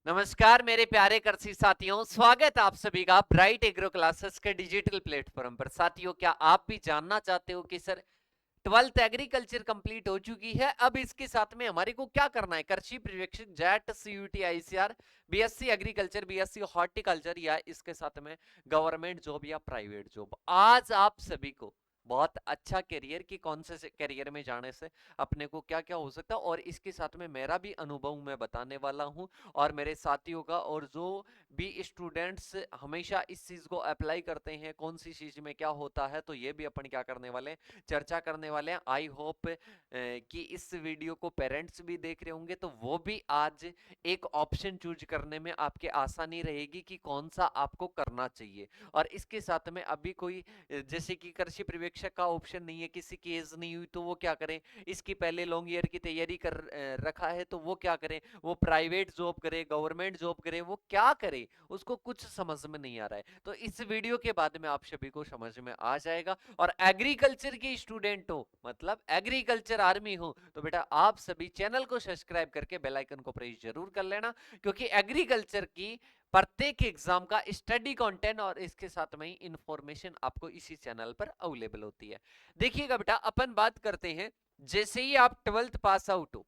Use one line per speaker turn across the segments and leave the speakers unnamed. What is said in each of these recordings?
नमस्कार मेरे प्यारे कृषि साथियों, स्वागत है आप सभी का ब्राइट एग्रो क्लासेस के डिजिटल प्लेटफॉर्म पर। साथियों, क्या आप भी जानना चाहते हो कि सर 12th एग्रीकल्चर कंप्लीट हो चुकी है, अब इसके साथ में हमारे को क्या करना है? कृषि पर्यवेक्षक JET CUET ICAR, BSc agriculture, BSc horticulture, या इसके साथ में गवर्नमेंट जॉब या प्राइवेट जॉब। आज आप सभी को बहुत अच्छा करियर की कौन से करियर में जाने से अपने को क्या क्या हो सकता है, और इसके साथ में मेरा भी अनुभव मैं बताने वाला हूं, और मेरे साथियों का, और जो भी स्टूडेंट्स हमेशा इस चीज को अप्लाई करते हैं कौन सी चीज में क्या होता है, तो ये भी अपन क्या करने वाले हैं, चर्चा करने वाले हैं। आई होप कि इस वीडियो को पेरेंट्स भी देख रहे होंगे तो वो भी आज एक ऑप्शन चूज करने में आपके आसानी रहेगी कि कौन सा आपको करना चाहिए। और इसके साथ में अभी कोई जैसे कि कृषि पर्यवेक्षक का ऑप्शन नहीं है, किसी की एज नहीं हुई, तो वो क्या करें? इसकी पहले लॉन्ग ईयर की तैयारी कर रखा है, तो वो क्या करें? वो प्राइवेट जॉब करे, गवर्नमेंट जॉब करे, वो क्या करे? उसको कुछ समझ में नहीं आ रहा है। तो इस वीडियो के बाद में आप सभी को समझ में आ जाएगा। और एग्रीकल्चर के स्टूडेंट हो, मतलब एग्रीकल्चर आर्मी हो, तो बेटा आप सभी चैनल को सब्सक्राइब करके बेल आइकन को प्रेस जरूर कर लेना, क्योंकि एग्रीकल्चर की प्रत्येक एग्जाम का स्टडी कंटेंट और इसके साथ में ही इंफॉर्मेशन आपको इसी चैनल पर अवेलेबल होती है। देखिएगा बेटा, अपन बात करते हैं, जैसे ही आप 12th पास आउट हो,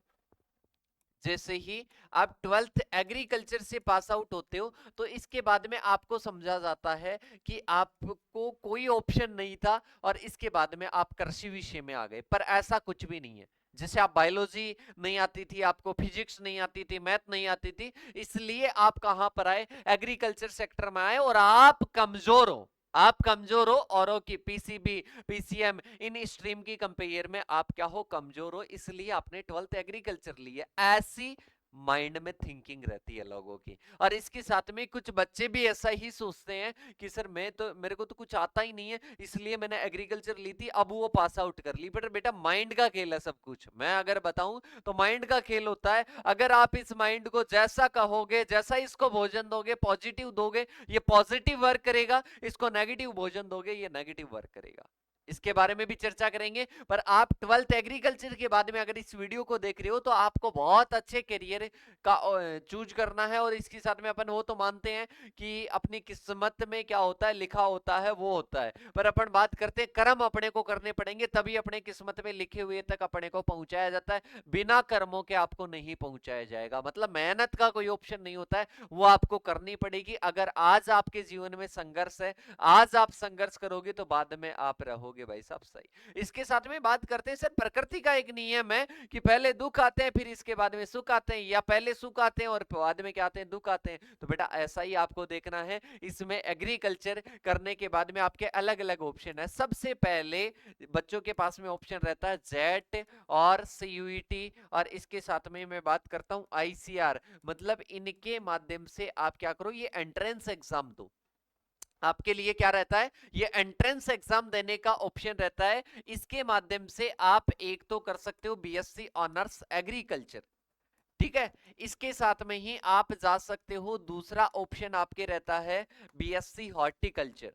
जैसे ही आप 12th एग्रीकल्चर से पास आउट होते हो, तो इसके बाद में आपको समझा जाता है कि आपको कोई ऑप्शन नहीं था, और इसके बाद में आप कृषि विषय में आ गए। पर ऐसा कुछ भी नहीं है। जैसे आप बायोलॉजी नहीं आती थी, आपको फिजिक्स नहीं आती थी, मैथ नहीं आती थी, इसलिए आप कहां पर आए? एग्रीकल्चर सेक्टर में आए, और आप कमजोर हो। आप कमजोर हो, औरों की पीसीबी, पीसीएम, इन स्ट्रीम की कंपेयर में आप क्या हो? कमजोर हो, इसलिए आपने 12th एग्रीकल्चर ली है। ऐसी माइंड में थिंकिंग रहती है लोगों की। और इसके साथ में कुछ बच्चे भी ऐसा ही सोचते हैं कि सर मेरे को तो कुछ आता ही नहीं है, इसलिए मैंने एग्रीकल्चर ली थी, अब वो पास आउट कर ली। बट बेटा, माइंड का खेल है सब कुछ। मैं अगर बताऊं तो माइंड का खेल होता है। अगर आप इस माइंड को जैसा कहोगे, जैसा इसको भोजन दोगे, पॉजिटिव दोगे, ये पॉजिटिव वर्क करेगा, इसको नेगेटिव भोजन दोगे, ये नेगेटिव वर्क करेगा। इसके बारे में भी चर्चा करेंगे। पर आप 12th एग्रीकल्चर के बाद में अगर इस वीडियो को देख रहे हो, तो आपको बहुत अच्छे करियर का चूज करना है। और इसके साथ में अपन वो तो मानते हैं कि अपनी किस्मत में क्या होता है, लिखा होता है, वो होता है। पर अपन बात करते हैं, कर्म अपने को करने पड़ेंगे, तभी अपने किस्मत में लिखे हुए तक अपने को पहुंचाया जाता है। बिना कर्मों के आपको नहीं पहुंचाया जाएगा। मतलब मेहनत का कोई ऑप्शन नहीं होता है, वो आपको करनी पड़ेगी। अगर आज आपके जीवन में संघर्ष है, आज आप संघर्ष करोगे, तो बाद में आप रहोगे भाई साहब सही। इसके साथ में बात करते हैं, सर प्रकृति का एक नियम है कि पहले दुख आते हैं, फिर इसके बाद में सुख आते हैं, या पहले सुख आते हैं और बाद में क्या आते हैं? दुख आते हैं। तो बेटा ऐसा ही आपको देखना है। इसमें एग्रीकल्चर करने के बाद में आपके अलग अलग ऑप्शन है। सबसे पहले बच्चों के पास में ऑप्शन रहता है जेट और सीयूईटी, और इसके साथ में मैं बात करता हूं आईसीआर। मतलब इनके माध्यम से आप क्या करो? ये एंट्रेंस एग्जाम दो। आपके लिए क्या रहता है? ये एंट्रेंस एग्जाम देने का ऑप्शन रहता है। इसके माध्यम से आप एक तो कर सकते हो बीएससी ऑनर्स एग्रीकल्चर, ठीक है। इसके साथ में ही आप जा सकते हो, दूसरा ऑप्शन आपके रहता है बीएससी हॉर्टिकल्चर।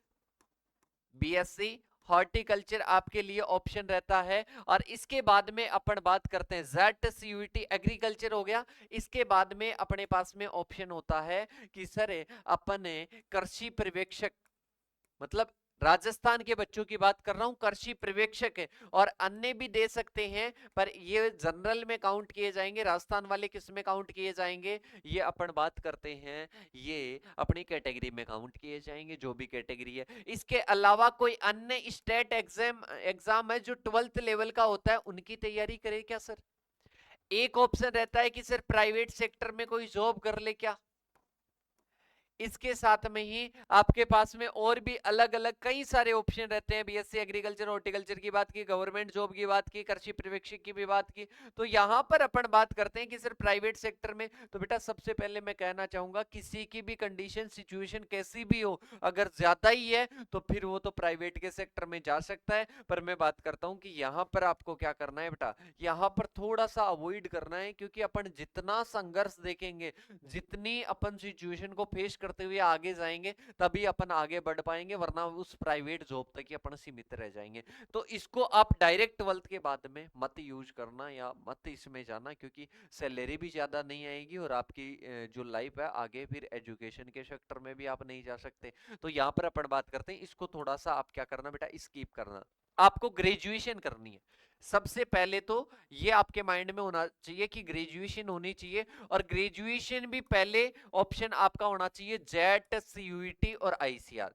बीएससी हॉर्टिकल्चर आपके लिए ऑप्शन रहता है। और इसके बाद में अपन बात करते हैं जेट सीयूटी एग्रीकल्चर हो गया। इसके बाद में अपने पास में ऑप्शन होता है कि सर अपन कृषि पर्यवेक्षक, मतलब राजस्थान के बच्चों की बात कर रहा हूं, कृषि पर्यवेक्षक है। और अन्य भी दे सकते हैं, पर ये जनरल में काउंट किए जाएंगे। राजस्थान वाले किस में काउंट किए जाएंगे? ये अपन बात करते हैं, ये अपनी कैटेगरी में काउंट किए जाएंगे, जो भी कैटेगरी है। इसके अलावा कोई अन्य स्टेट एग्जाम एग्जाम है जो 12th लेवल का होता है, उनकी तैयारी करे क्या सर? एक ऑप्शन रहता है कि सर प्राइवेट सेक्टर में कोई जॉब कर ले क्या? इसके साथ में ही आपके पास में और भी अलग अलग कई सारे ऑप्शन रहते हैं। बीएससी एग्रीकल्चर हॉर्टिकल्चर की बात की, गवर्नमेंट जॉब की बात की, कृषि पर्यवेक्षक की भी बात की। तो यहां पर अपन बात करते हैं कि सर प्राइवेट सेक्टर में, तो बेटा सबसे पहले मैं कहना चाहूंगा, किसी की भी कंडीशन सिचुएशन कैसी भी हो, अगर ज्यादा ही है तो फिर वो तो प्राइवेट के सेक्टर में जा सकता है। पर मैं बात करता हूं कि यहां पर आपको क्या करना है बेटा, यहां पर थोड़ा सा अवॉइड करना है, क्योंकि अपन जितना संघर्ष देखेंगे, जितनी अपन सिचुएशन को फेस कर करते हुए आगे जाएंगे तभी अपन आगे बढ़ पाएंगे, वरना उस प्राइवेट जॉब तक ही अपन सीमित रह जाएंगे। तो इसको आप डायरेक्ट 12th के बाद में मत यूज करना या मत इसमें जाना, क्योंकि सैलरी भी ज्यादा नहीं आएगी और आपकी जो लाइफ है आगे फिर एजुकेशन के सेक्टर में भी आप नहीं जा सकते। तो यहाँ पर अपन बात करते हैं, इसको थोड़ा सा आप क्या करना बेटा, स्किप करना। आपको ग्रेजुएशन करनी है सबसे पहले, तो ये आपके माइंड में होना चाहिए कि ग्रेजुएशन होनी चाहिए, और ग्रेजुएशन भी पहले ऑप्शन आपका होना चाहिए जेट, सीयूईटी और आईसीआर।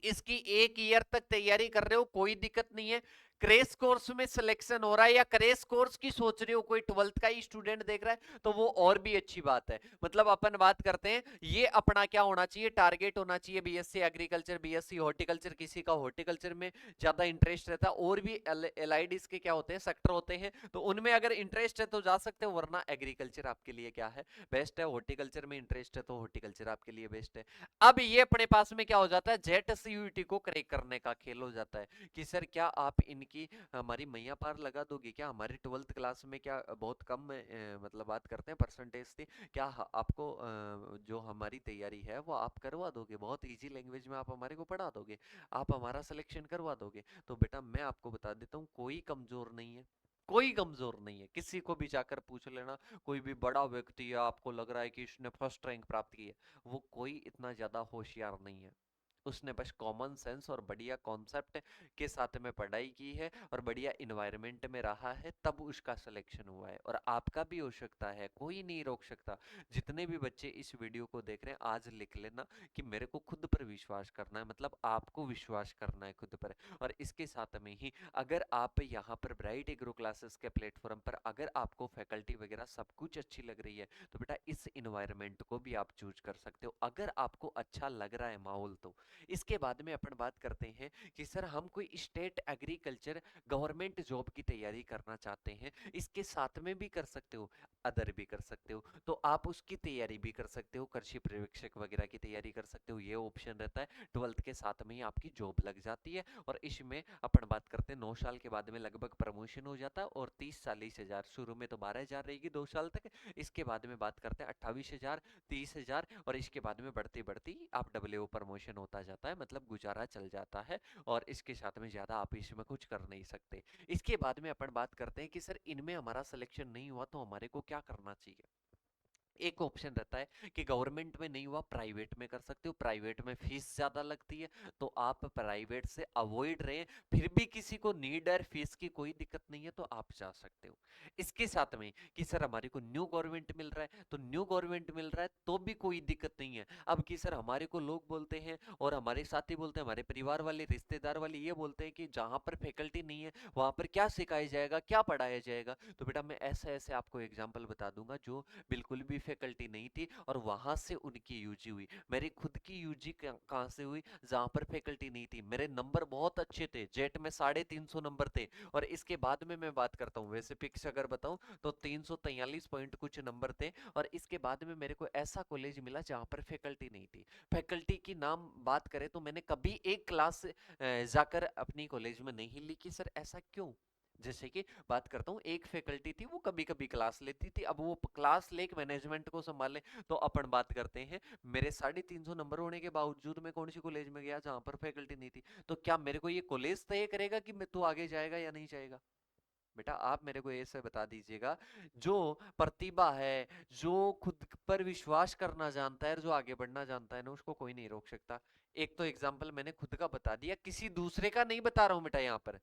इसकी 1 ईयर तक तैयारी कर रहे हो कोई दिक्कत नहीं है। क्रेश कोर्स में सिलेक्शन हो रहा है या क्रेश कोर्स की सोच रहे हो, कोई 12th का ही स्टूडेंट देख रहा है, तो वो और भी अच्छी बात है। मतलब अपन बात करते हैं, ये अपना क्या होना चाहिए, टारगेट होना चाहिए बीएससी एग्रीकल्चर, बीएससी हॉर्टिकल्चर, किसी का हॉर्टिकल्चर में ज्यादा इंटरेस्ट रहता है, और भी एलाइड इसके क्या होते हैं सेक्टर होते हैं, तो उनमें अगर इंटरेस्ट है तो जा सकते हो, वरना एग्रीकल्चर आपके लिए क्या है, बेस्ट है। हॉर्टिकल्चर में इंटरेस्ट है तो हॉर्टिकल्चर आपके लिए बेस्ट है। अब ये अपने पास में क्या हो जाता है, जेट सीयूईटी को क्रैक करने का खेल हो जाता है कि सर क्या आप इनकी हमारी मैया पार लगा दोगे क्या, हमारी 12th क्लास में क्या बहुत कम मतलब बात करते हैं परसेंटेज थी, क्या आपको जो हमारी तैयारी है वो आप करवा दोगे, बहुत इजी लैंग्वेज में आप हमारे को पढ़ा दोगे, आप हमारा सिलेक्शन करवा दोगे। तो बेटा मैं आपको बता देता हूँ, कोई कमजोर नहीं है, कोई कमजोर नहीं है, किसी को भी जाकर पूछ लेना, कोई भी बड़ा व्यक्ति है आपको लग रहा है कि इसने फर्स्ट रैंक प्राप्त की है, वो कोई इतना ज्यादा होशियार नहीं है, उसने बस कॉमन सेंस और बढ़िया कॉन्सेप्ट के साथ में पढ़ाई की है और बढ़िया इन्वायरमेंट में रहा है, तब उसका सिलेक्शन हुआ है। और आपका भी हो सकता है, कोई नहीं रोक सकता। जितने भी बच्चे इस वीडियो को देख रहे हैं, आज लिख लेना कि मेरे को खुद पर विश्वास करना है, मतलब आपको विश्वास करना है खुद पर। और इसके साथ में ही अगर आप यहाँ पर ब्राइट एग्रो क्लासेस के प्लेटफॉर्म पर अगर आपको फैकल्टी वगैरह सब कुछ अच्छी लग रही है, तो बेटा इस इन्वायरमेंट को भी आप चूज कर सकते हो, अगर आपको अच्छा लग रहा है माहौल तो। इसके बाद में अपन बात करते हैं कि सर हम कोई स्टेट एग्रीकल्चर गवर्नमेंट जॉब की तैयारी करना चाहते हैं, इसके साथ में भी कर सकते हो, अदर भी कर सकते हो, तो आप उसकी तैयारी भी कर सकते हो, कृषि पर्यवेक्षक वगैरह की तैयारी कर सकते हो, ये ऑप्शन रहता है। 12th के साथ में ही आपकी जॉब लग जाती है, और इसमें अपन बात करते हैं 9 साल के बाद में लगभग प्रमोशन हो जाता है, और 30-40 हजार, शुरू में तो 12 हजार रहेगी 2 साल तक, इसके बाद में बात करते हैं 28 हजार, 30 हजार, और इसके बाद में बढ़ती बढ़ती आप डब्ल्यू प्रमोशन होता जाता है, मतलब गुजारा चल जाता है, और इसके साथ में ज्यादा आप इसमें कुछ कर नहीं सकते। इसके बाद में अपन बात करते हैं कि सर इनमें हमारा सिलेक्शन नहीं हुआ तो हमारे को क्या करना चाहिए। एक ऑप्शन रहता है कि गवर्नमेंट में नहीं हुआ प्राइवेट में कर सकते हो, प्राइवेट में फीस ज्यादा लगती है, तो आप प्राइवेट से अवॉइड रहे, फिर भी किसी को नीड है फीस की कोई दिक्कत नहीं है तो आप जा सकते हो। इसके साथ में कि सर हमारे को न्यू गवर्नमेंट मिल रहा है, तो न्यू गवर्नमेंट मिल रहा है तो भी कोई दिक्कत नहीं है। अब कि सर हमारे को लोग बोलते हैं और हमारे साथी बोलते हैं, हमारे परिवार वाले रिश्तेदार वाले ये बोलते हैं कि जहां पर फैकल्टी नहीं है वहां पर क्या सिखाया जाएगा, क्या पढ़ाया जाएगा, तो बेटा मैं ऐसे ऐसे आपको एग्जाम्पल बता दूंगा जो बिल्कुल भी फैकल्टी नहीं थी और वहां से उनकी यूजी हुई। मेरी खुद की यूजी कहां से हुई, जहां पर फैकल्टी नहीं थी, मेरे नंबर बहुत अच्छे थे, जेट में 350 नंबर थे, और इसके बाद में मैं बात करता हूँ, वैसे पिक्स अगर बताऊं तो 343 पॉइंट कुछ नंबर थे, और इसके बाद में मेरे को ऐसा कॉलेज मिला जहां पर फैकल्टी नहीं थी। फैकल्टी की नाम बात करें तो मैंने कभी एक क्लास जाकर अपनी कॉलेज में नहीं ली कि सर ऐसा क्यों। जैसे कि बात करता हूँ, एक फैकल्टी थी वो कभी कभी क्लास लेती थी, अब वो क्लास लेके मैनेजमेंट को संभाले, तो अपन बात करते हैं मेरे 350 नंबर होने के बावजूद मैं कौन सी कॉलेज में गया जहां पर फैकल्टी नहीं थी, तो क्या मेरे को ये कॉलेज तय करेगा कि मैं तू आगे जाएगा या नहीं जाएगा। बेटा आप मेरे को ऐसे बता दीजिएगा, जो प्रतिभा है, जो खुद पर विश्वास करना जानता है, जो आगे बढ़ना जानता है ना, उसको कोई नहीं रोक सकता। एक तो एग्जाम्पल मैंने खुद का बता दिया, किसी दूसरे का नहीं बता रहा हूं बेटा, यहाँ पर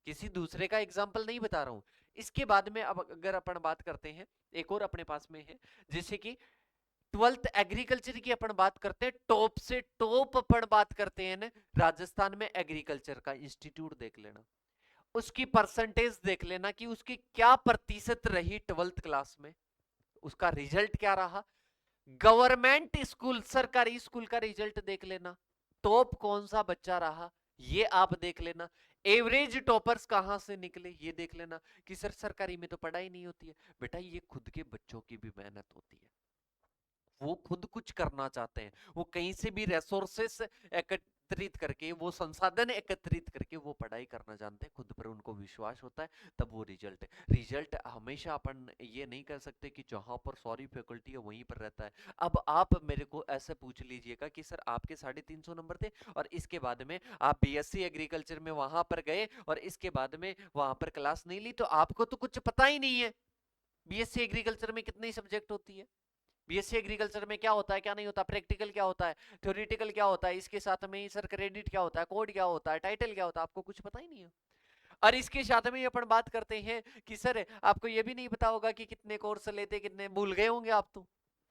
किसी दूसरे का एग्जाम्पल नहीं बता रहा हूं। इसके बाद में अब अगर अपन बात करते हैं, एक और अपने पास में है, जैसे कि 12th एग्रीकल्चर की अपन बात करते हैं, टॉप से टॉप अपन बात करते हैं ना, राजस्थान में एग्रीकल्चर का इंस्टीट्यूट देख लेना, उसकी परसेंटेज देख लेना कि उसकी क्या प्रतिशत रही 12th क्लास में, उसका रिजल्ट क्या रहा। गवर्नमेंट स्कूल, सरकारी स्कूल का रिजल्ट देख लेना, टॉप कौन सा बच्चा रहा ये आप देख लेना, एवरेज टॉपर्स कहां से निकले ये देख लेना। कि सर सरकारी में तो पढ़ाई नहीं होती है, बेटा ये खुद के बच्चों की भी मेहनत होती है, वो खुद कुछ करना चाहते हैं, वो कहीं से भी रिसोर्सेस एकत्रित करके, वो संसाधन एकत्रित करके वो पढ़ाई करना जानते हैं, खुद पर उनको विश्वास होता है, तब वो रिजल्ट हमेशा अपन ये नहीं कर सकते कि जहां पर सारी फैकल्टी है वहीं पर रहता है। अब आप मेरे को ऐसे पूछ लीजिएगा कि सर आपके 350 नंबर थे और इसके बाद में आप बीएससी एग्रीकल्चर में वहां पर गए और इसके बाद में वहां पर क्लास नहीं ली, तो आपको तो कुछ पता ही नहीं है बीएससी एग्रीकल्चर में कितनी सब्जेक्ट होती है, बीएससी एग्रीकल्चर में क्या होता है क्या नहीं होता, प्रैक्टिकल क्या होता है, थ्योरेटिकल क्या होता है, इसके साथ में ही सर क्रेडिट क्या होता है, कोड क्या होता है, टाइटल क्या होता है, आपको कुछ पता ही नहीं है। और इसके साथ में अपन बात करते हैं कि सर आपको ये भी नहीं पता होगा कि कितने कोर्स लेते, कितने भूल गए होंगे आप तो।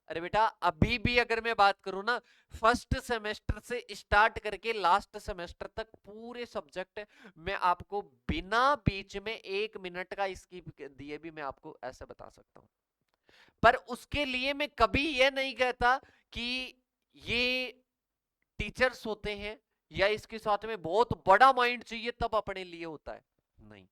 अरे बेटा अभी भी अगर मैं बात करूं ना, फर्स्ट सेमेस्टर से स्टार्ट करके लास्ट सेमेस्टर तक पूरे सब्जेक्ट मैं आपको बिना बीच में 1 मिनट का स्किप दिए भी मैं आपको ऐसे बता सकता हूं। पर उसके लिए मैं कभी ये नहीं कहता कि ये टीचर्स होते हैं या इसके साथ में बहुत बड़ा माइंड चाहिए तब अपने लिए होता है, नहीं।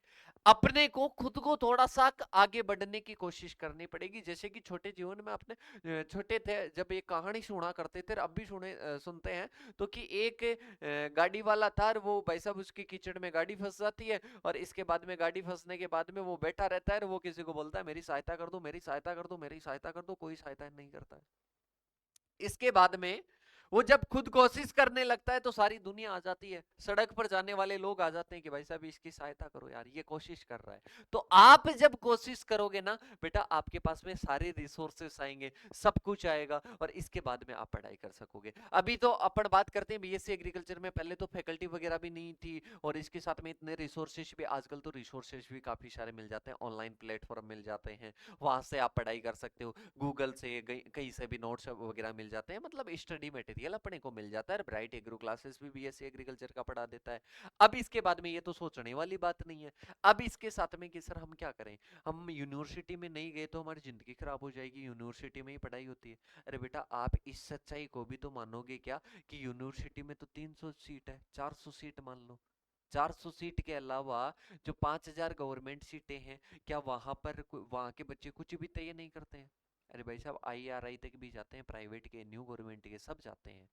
अपने को खुद को थोड़ा सा आगे बढ़ने की कोशिश करनी पड़ेगी। जैसे कि छोटे जीवन में अपने छोटे थे जब एक कहानी सुना करते थे, अब भी सुनते हैं तो, कि एक गाड़ी वाला था, वो भाई साहब उसकी कीचड़ में गाड़ी फंस जाती है और इसके बाद में गाड़ी फंसने के बाद में वो बैठा रहता है और वो किसी को बोलता है मेरी सहायता कर दो, मेरी सहायता कर दो, मेरी सहायता कर दो, कोई सहायता नहीं करता है। इसके बाद में वो जब खुद कोशिश करने लगता है तो सारी दुनिया आ जाती है, सड़क पर जाने वाले लोग आ जाते हैं कि भाई साहब इसकी सहायता करो यार, ये कोशिश कर रहा है। तो आप जब कोशिश करोगे ना बेटा, आपके पास में सारे रिसोर्सेस आएंगे, सब कुछ आएगा और इसके बाद में आप पढ़ाई कर सकोगे। अभी तो अपन बात करते हैं बीएससी एग्रीकल्चर में, पहले तो फैकल्टी वगैरह भी नहीं थी और इसके साथ में इतने रिसोर्सेज भी, आजकल तो रिसोर्सेज भी काफी सारे मिल जाते हैं, ऑनलाइन प्लेटफॉर्म मिल जाते हैं, वहां से आप पढ़ाई कर सकते हो, गूगल से कहीं से भी नोट्स वगैरह मिल जाते हैं, मतलब स्टडी मटेरियल अपने को मिल जाता है। ब्राइट एग्रो क्लासेस भी बीएससी एग्रीकल्चर का पढ़ा देता है। अब इसके बाद में ये तो सोचने वाली बात नहीं है। अब इसके साथ में कि सर हम क्या करें, हम यूनिवर्सिटी में नहीं गए तो हमारी जिंदगी खराब हो जाएगी, यूनिवर्सिटी में ही पढ़ाई होती है। अरे बेटा आप इस सच्चाई को भी तो मानोगे क्या कि यूनिवर्सिटी में तो 300 सीट है, 400 सीट मान लो, 400 सीट के अलावा जो 5000 गवर्नमेंट सीटें हैं, क्या वहां पर वहां के बच्चे कुछ भी तय नहीं करते हैं? अरे भाई साहब आईआरआई तक भी जाते हैं, प्राइवेट के, न्यू गवर्नमेंट के, सब जाते हैं।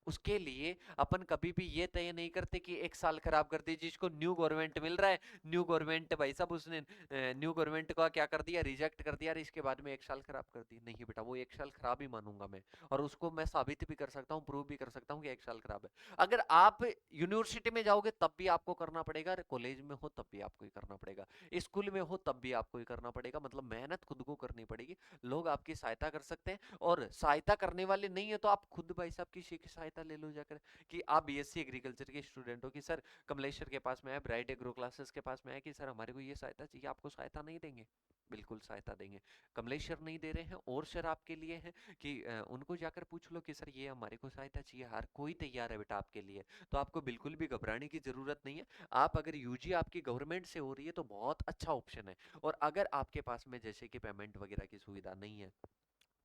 उसके लिए अपन कभी भी ये तय नहीं करते कि 1 साल खराब कर दीजिए, जिसको न्यू गवर्नमेंट मिल रहा है, न्यू गवर्नमेंट भाई साहब उसने न्यू गवर्नमेंट का क्या कर दिया, रिजेक्ट कर दिया, इसके बाद में 1 साल खराब कर दी। नहीं बेटा, वो 1 साल खराब ही मानूंगा मैं, और उसको मैं साबित भी कर सकता हूँ, प्रूव भी कर सकता हूँ कि 1 साल खराब है। अगर आप यूनिवर्सिटी में जाओगे तब भी आपको करना पड़ेगा, कॉलेज में हो तब भी आपको ही करना पड़ेगा, स्कूल में हो तब भी आपको ही करना पड़ेगा, मतलब मेहनत खुद को करनी पड़ेगी। लोग आपकी सहायता कर सकते हैं, और सहायता करने वाले नहीं है तो आप खुद भाई साहब की सहायता ले लो जाकर, कि आप बीएससी एग्रीकल्चर के स्टूडेंट हो कि सर कमलेश्वर के पास में है, ब्राइट एग्रो क्लासेस के पास में है कि सर हमारे को ये सहायता चाहिए, आपको सहायता नहीं देंगे? बिल्कुल सहायता देंगे। कमलेश्वर नहीं दे रहे हैं और सर आपके लिए है कि उनको जाकर पूछ लो कि सर ये हमारे को सहायता चाहिए, हर कोई तैयार है बेटा आपके लिए, तो आपको बिल्कुल भी घबराने की जरूरत नहीं है। आप अगर यूजी आपकी गवर्नमेंट से हो रही है तो बहुत अच्छा ऑप्शन है, और अगर आपके पास में जैसे कि पेमेंट वगैरह की सुविधा नहीं है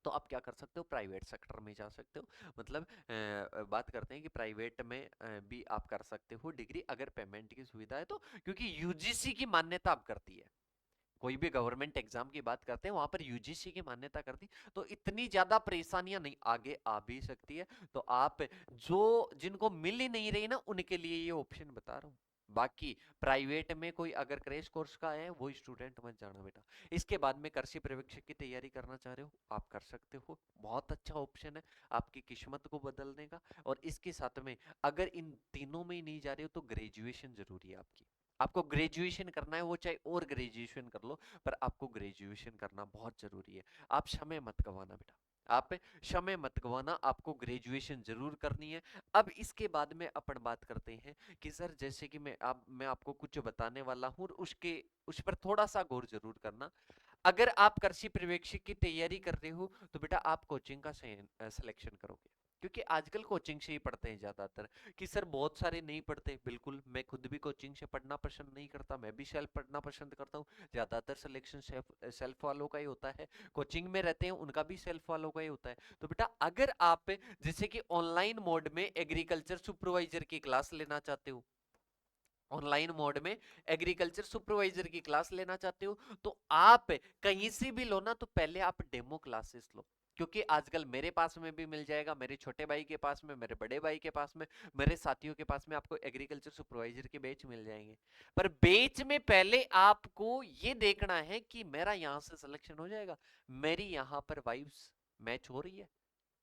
तो आप क्या कर सकते हो, प्राइवेट सेक्टर में जा सकते हो, मतलब बात करते हैं कि प्राइवेट में भी आप कर सकते हो डिग्री, अगर पेमेंट की सुविधा है तो, क्योंकि यूजीसी की मान्यता अब करती है। कोई भी गवर्नमेंट एग्जाम की बात करते हैं वहां पर यूजीसी की मान्यता करती, तो इतनी ज्यादा परेशानियां नहीं, आगे आ भी सकती है। तो आप जो जिनको मिल ही नहीं रही ना, उनके लिए ये ऑप्शन बता रहा हूँ। बाकी प्राइवेट में कोई अगर क्रैश कोर्स का है वो स्टूडेंट मत जाना बेटा। इसके बाद में कृषि पर्यवेक्षक की तैयारी करना चाह रहे हो, आप कर सकते हो, बहुत अच्छा ऑप्शन है आपकी किस्मत को बदलने का। और इसके साथ में अगर इन तीनों में ही नहीं जा रहे हो तो ग्रेजुएशन जरूरी है आपकी, आपको ग्रेजुएशन करना है, वो चाहे और ग्रेजुएशन कर लो, पर आपको ग्रेजुएशन करना बहुत जरूरी है। आप समय मत गवाना बेटा, आप समय मत गवाना, आपको ग्रेजुएशन जरूर करनी है। अब इसके बाद में अपन बात करते हैं कि सर जैसे कि मैं आपको कुछ बताने वाला हूँ, उस पर थोड़ा सा गौर जरूर करना। अगर आप कृषि पर्यवेक्षक की तैयारी कर रहे हो तो बेटा आप कोचिंग का सिलेक्शन करोगे, क्योंकि आजकल कोचिंग से ही पढ़ते हैं ज्यादातर। कि सर बहुत सारे नहीं पढ़ते, बिल्कुल मैं खुद भी कोचिंग से पढ़ना पसंद नहीं करता, मैं भी सेल्फ पढ़ना पसंद करता हूँ। ज्यादातर सिलेक्शन सेल्फ वालों का ही होता है, कोचिंग में रहते हैं उनका भी सेल्फ वालों का ही होता है। तो बेटा अगर आप जैसे कि ऑनलाइन मोड में एग्रीकल्चर सुपरवाइजर की क्लास लेना चाहते हो, ऑनलाइन मोड में एग्रीकल्चर सुपरवाइजर की क्लास लेना चाहते हो, तो आप कहीं से भी लो ना, तो पहले आप डेमो क्लासेस लो। क्योंकि आजकल मेरे पास में भी मिल जाएगा, मेरे छोटे भाई के पास में, मेरे बड़े भाई के पास में, मेरे साथियों के पास में आपको एग्रीकल्चर सुपरवाइजर के बैच मिल जाएंगे। पर बैच में पहले आपको ये देखना है कि मेरा यहां से सिलेक्शन हो जाएगा, मेरी यहां पर वाइब्स मैच हो रही है,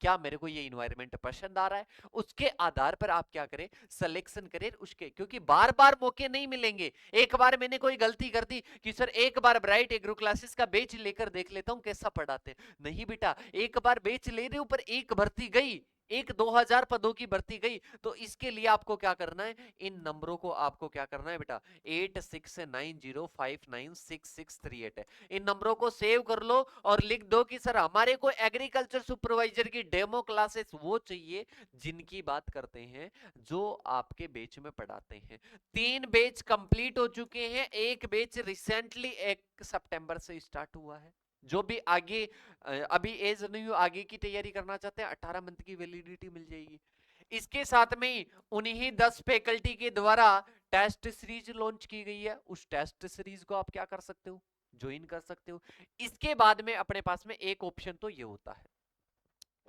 क्या मेरे को ये इन्वायरमेंट पसंद आ रहा है, उसके आधार पर आप क्या करें, सिलेक्शन करें उसके। क्योंकि बार बार मौके नहीं मिलेंगे। एक बार मैंने कोई गलती कर दी कि सर एक बार ब्राइट एग्रो क्लासेस का बैच लेकर देख लेता हूं कैसा पढ़ाते हैं, नहीं बेटा, एक बार बैच ले रहे हो पर एक भर्ती गई, एक 2000 पदों की भर्ती गई, तो इसके लिए आपको क्या करना है, इन नंबरों को आपको क्या करना है बेटा, 8690596638 है, इन नंबरों को सेव कर लो और लिख दो कि सर हमारे को एग्रीकल्चर सुपरवाइजर की डेमो क्लासेस वो चाहिए जिनकी बात करते हैं, जो आपके बैच में पढ़ाते हैं। 3 बैच कंप्लीट हो चुके हैं, एक बैच रिसेंटली 1 सितंबर से स्टार्ट हुआ है। जो भी आगे अभी एज नहीं हो, आगे की तैयारी करना चाहते हैं, 18 मंथ की वैलिडिटी मिल जाएगी। इसके साथ में उन्हीं 10 फैकल्टी के द्वारा टेस्ट सीरीज लॉन्च की गई है, उस टेस्ट सीरीज को आप क्या कर सकते हो, ज्वाइन कर सकते हो। इसके बाद में अपने पास में एक ऑप्शन तो ये होता है,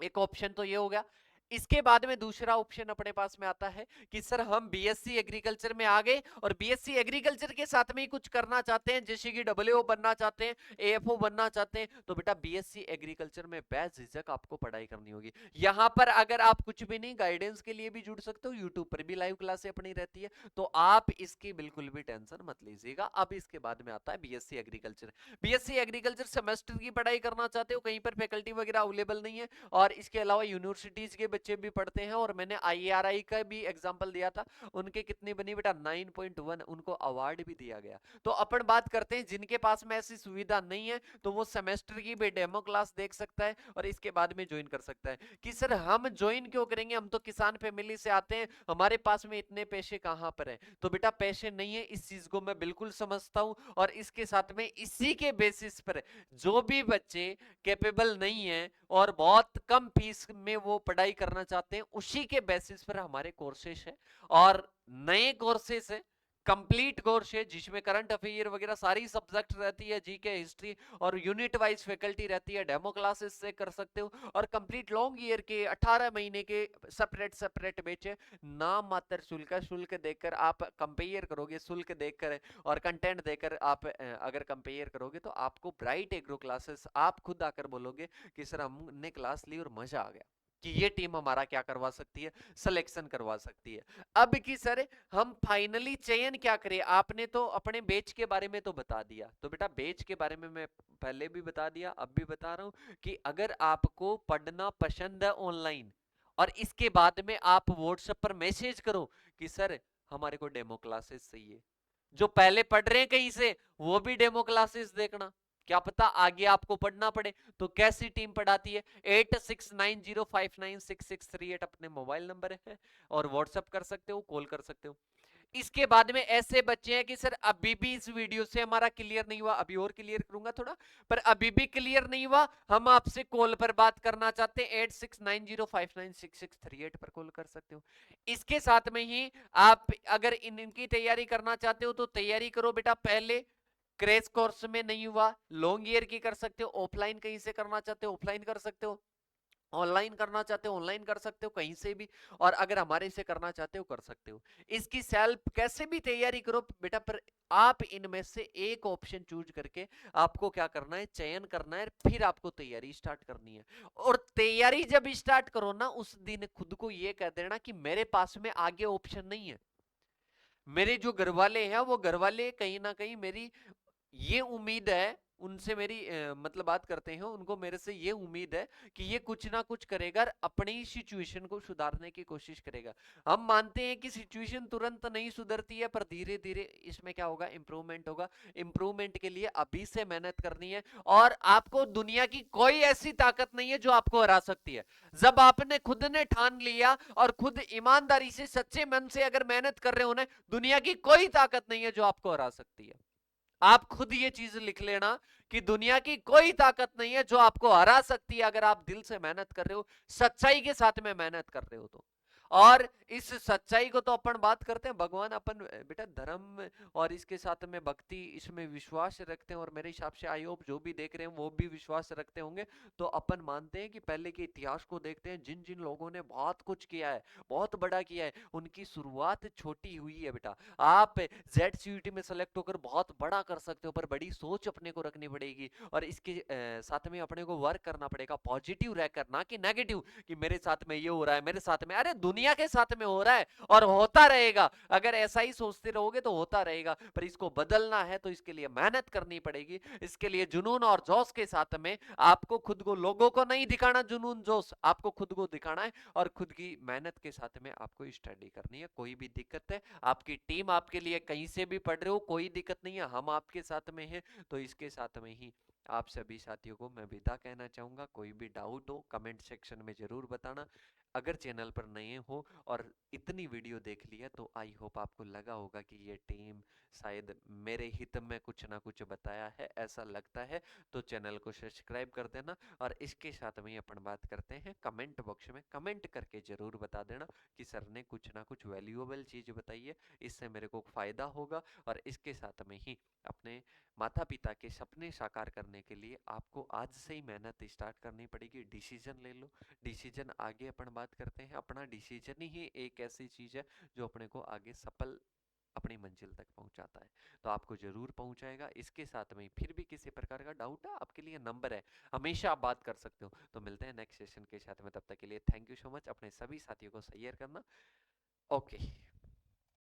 एक ऑप्शन तो ये हो गया। इसके बाद में दूसरा ऑप्शन अपने पास में आता है कि सर हम बीएससी एग्रीकल्चर में आ गए और बीएससी एग्रीकल्चर के साथ में ही कुछ करना चाहते हैं, जैसे कि डब्ल्यूओ बनना चाहते हैं, एएफओ बनना चाहते हैं, तो बेटा बीएससी एग्रीकल्चर में बेझिझक आपको पढ़ाई करनी होगी। यहां पर अगर आप कुछ भी नहीं, गाइडेंस के लिए भी जुड़ सकते हो, यूट्यूब पर भी लाइव क्लासें अपनी रहती है, तो आप इसकी बिल्कुल भी टेंशन मत लीजिएगा। अब इसके बाद में आता है BSc agriculture. BSc agriculture semester की पढ़ाई करना चाहते हो, कहीं पर फैकल्टी वगैरह अवेलेबल नहीं है, और इसके अलावा यूनिवर्सिटीज के बच्चे भी पढ़ते हैं, और मैंने आईआरआई का भी एग्जांपल दिया था, उनके कितनी बनी बेटा 9.1, उनको अवार्ड भी दिया गया। तो अपन बात करते हैं जिनके पास में ऐसी सुविधा नहीं है, तो वो सेमेस्टर की भी डेमो क्लास देख सकता है और इसके बाद में ज्वाइन कर सकता है। कि सर हम ज्वाइन क्यों करेंगे, हम तो किसान फैमिली से आते हैं, हमारे पास में इतने पैसे कहां पर है। तो बेटा पैसे नहीं है, इस चीज को मैं बिल्कुल समझता हूं, और इसके साथ में इसी के बेसिस पर जो भी बच्चे कैपेबल नहीं है और बहुत कम फीस में वो पढ़ाई करना चाहते हैं, उसी के बेसिस पर हमारे कोर्सेस है, और नए कोर्सेस है, कंप्लीट कोर्स है, जिसमें करंट अफेयर वगैरह सारी सब्जेक्ट रहती है, जीके, हिस्ट्री, और यूनिट वाइज फैकल्टी रहती है, डेमो क्लासेस से कर सकते हो, और कंप्लीट लॉन्ग ईयर के 18 महीने के सेपरेट सेपरेट बैच है। नाम मात्र शुल्क, शुल्क देकर आप कंपेयर करोगे, शुल्क देखकर और कंटेंट देकर आप अगर कंपेयर करोगे, तो आपको ब्राइट एग्रो क्लासेस आप खुद आकर बोलोगे कि सर हमने क्लास ली और मजा आ गया, कि ये टीम हमारा क्या करवा सकती है, सिलेक्शन करवा सकती है। अब की सर हम फाइनली चयन क्या करें, आपने तो अपने बेच के बारे में तो बता दिया, तो बेटा बेच के बारे में मैं पहले भी बता दिया, अब भी बता रहा हूं कि अगर आपको पढ़ना पसंद है ऑनलाइन, और इसके बाद में आप व्हाट्सएप पर मैसेज करो कि सर हमारे को डेमो क्लासेस चाहिए, जो पहले पढ़ रहे हैं कहीं से वो भी डेमो क्लासेस देखना, क्या पता आगे आपको पढ़ना पड़े, तो कैसी टीम पढ़ाती है, 8690596638 अपने मोबाइल नंबर है, और व्हाट्सएप कर सकते हो, कॉल कर सकते हो। इसके बाद में ऐसे बच्चे हैं कि सर अभी भी इस वीडियो से हमारा क्लियर नहीं हुआ, अभी और क्लियर करूंगा थोड़ा, पर अभी भी क्लियर नहीं हुआ, हम आपसे कॉल पर बात करना चाहते हैं, 8690596638 पर कॉल कर सकते हो। इसके साथ में ही आप अगर इनकी तैयारी करना चाहते हो, तो तैयारी करो बेटा, पहले क्रैश कोर्स में नहीं हुआ, लॉन्ग ईयर की कर सकते हो, ऑफलाइन कहीं से करना चाहते हो ऑफलाइन कर सकते हो, ऑनलाइन करना चाहते हो ऑनलाइन कर सकते हो कहीं से भी, और अगर हमारे से करना चाहते हो कर सकते हो। इसकी सेल्फ कैसे भी तैयारी करो बेटा, पर आप इनमें से एक ऑप्शन चूज करके आपको क्या करना है, चयन करना है, फिर आपको तैयारी स्टार्ट करनी है। और तैयारी जब स्टार्ट करो ना, उस दिन खुद को यह कह देना कि मेरे पास में आगे ऑप्शन नहीं है। मेरे जो घर वाले हैं, वो घर वाले कहीं ना कहीं मेरी ये उम्मीद है उनसे, मेरी मतलब बात करते हैं, उनको मेरे से ये उम्मीद है कि ये कुछ ना कुछ करेगा, अपनी सिचुएशन को सुधारने की कोशिश करेगा। हम मानते हैं कि सिचुएशन तुरंत नहीं सुधरती है, पर धीरे धीरे इसमें क्या होगा, इंप्रूवमेंट होगा। इंप्रूवमेंट के लिए अभी से मेहनत करनी है, और आपको दुनिया की कोई ऐसी ताकत नहीं है जो आपको हरा सकती है। जब आपने खुद ने ठान लिया और खुद ईमानदारी से सच्चे मन से अगर मेहनत कर रहे हो ना, दुनिया की कोई ताकत नहीं है जो आपको हरा सकती है। आप खुद ये चीज लिख लेना कि दुनिया की कोई ताकत नहीं है जो आपको हरा सकती है, अगर आप दिल से मेहनत कर रहे हो, सच्चाई के साथ में मेहनत कर रहे हो तो। और इस सच्चाई को तो अपन बात करते हैं, भगवान अपन बेटा धर्म और इसके साथ में भक्ति इसमें विश्वास रखते हैं, और मेरे हिसाब से आई होप जो भी देख रहे हैं वो भी विश्वास रखते होंगे। तो अपन मानते हैं कि पहले के इतिहास को देखते हैं, जिन जिन लोगों ने बहुत कुछ किया है, बहुत बड़ा किया है, उनकी शुरुआत छोटी हुई है बेटा। आप ZCUT में सेलेक्ट होकर बहुत बड़ा कर सकते हो, पर बड़ी सोच अपने को रखनी पड़ेगी, और इसके साथ में अपने को वर्क करना पड़ेगा, पॉजिटिव रहकर, ना कि नेगेटिव कि मेरे साथ में ये हो रहा है, मेरे साथ में, अरे दुनिया के साथ में हो रहा है और होता रहेगा। अगर ऐसा ही सोचते रहोगे तो होता रहेगा, पर इसको बदलना है तो इसके लिए मेहनत करनी पड़ेगी। इसके लिए जुनून और जोश के साथ में आपको खुद को, लोगों को नहीं दिखाना जुनून जोश, आपको खुद को दिखाना है, और खुद की मेहनत के साथ में आपको स्टडी करनी है। कोई भी दिक्कत है, आपकी टीम आपके लिए कहीं से भी पढ़ रहे हो, कोई दिक्कत नहीं है, हम आपके साथ में हैं। तो इसके साथ में ही आप सभी साथियों को मैं विदा कहना चाहूंगा। कोई भी डाउट हो कमेंट सेक्शन में जरूर बताना। अगर चैनल पर नए हो और इतनी वीडियो देख लिया तो आई होप आपको लगा होगा कि ये टीम शायद मेरे हित में कुछ ना कुछ बताया है, ऐसा लगता है तो चैनल को सब्सक्राइब कर देना। और इसके साथ में अपन बात करते हैं, कमेंट बॉक्स में कमेंट करके जरूर बता देना कि सर ने कुछ ना कुछ वैल्यूएबल चीज बताई है, इससे मेरे को फायदा होगा। और इसके साथ में ही अपने माता पिता के सपने साकार करने के लिए आपको आज से ही मेहनत स्टार्ट करनी पड़ेगी। डिसीजन ले लो, डिसीजन आगे अपन बात करते हैं। अपना डिसीजन ही एक ऐसी चीज है जो अपने को आगे सफल अपनी मंजिल तक पहुंचाता है, तो आपको जरूर पहुंचाएगा। इसके साथ में फिर भी किसी प्रकार का डाउट है, आपके लिए नंबर है, हमेशा आप बात कर सकते हो। तो मिलते हैं नेक्स्ट सेशन के साथ में, तब तक के लिए थैंक यू सो मच। अपने सभी साथियों को शेयर करना। ओके।